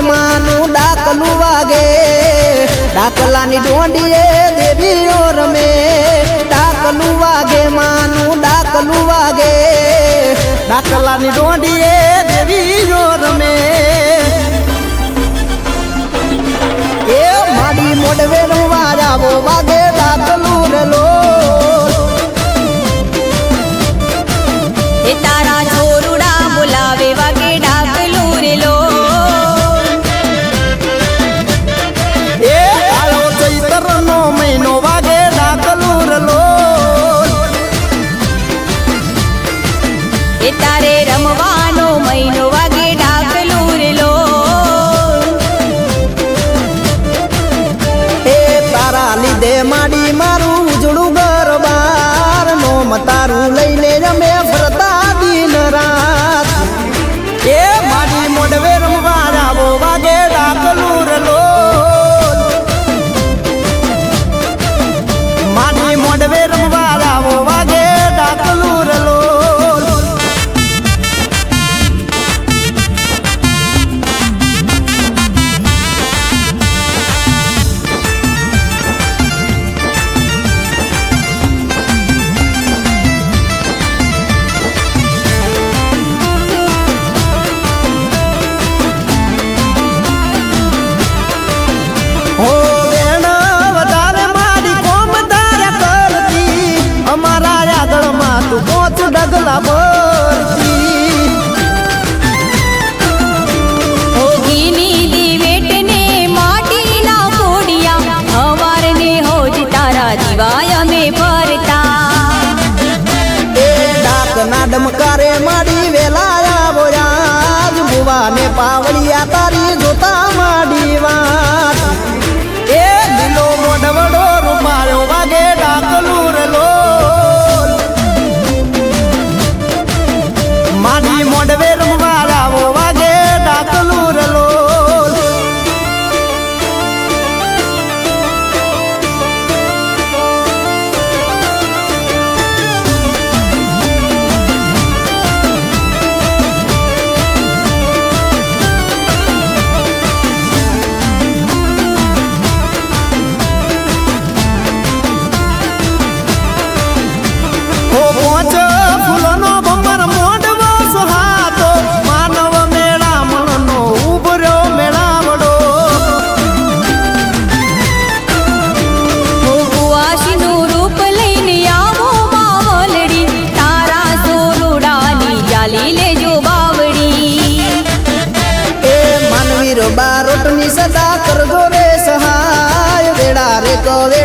માનું ડાકલું વાગે ડાકલાની ડોંડીએ દેવીઓ રમે ડાકલું વાગે માનું ડાકલું વાગે ડાકલાની ડોંડીએ દેવીઓ રમે એ માડી મોડવે રમવા જાવો વાગે ડાકલું રેલો એ તારા છોરુડા બોલાવે વાગે ડાકલું રેલો એ આવો ચૈતરનો મહિનો વાગે ડાકલું રેલો એ તારે રમવાનો મહિનો વાગે ડાકલું રેલો એ તારા લીધે માડી મારું ઉજળું ઘર બાર નોમ તારું લઈને રમે ફરતા દિન રાત એ માડી મોડવે રમવા જાવો વાગે ડાકલું રેલો માડી મોડવે રમવા જાવો વાગે ડાકલું રેલો હો બેન વધારે મારી કોમ તારે કરતી અમારા યાદળમાં તું પોચ ડગલા ભરતી હોગીની દિવેટને માટીના કોડિયા હવારને હોજ તારા દિવાય અમે ભરતા એ ડાકના ડમકારે માડી વેલા આવો આજ ભુવાને પાવડિયા તારી જોતા માડી વાત એ લીલો મોઢવડો રૂમાળો વાગે ડાકલું રેલો માડી મોઢવે રમવા લાવો વાગે ડાકલું રેલો હો પોચ ફૂલનો ભમર મોઢવો સુહાતો માનવ મેળામણનો ઉભર્યો મેળાવડો કુવાશીનું રૂપ લઈને આવો માવલડી તારા સોરુડાની જાલી લેજો બાવડી એ માનવીર બારોટની સદા કરજો રે સહાય વેડા રે કવે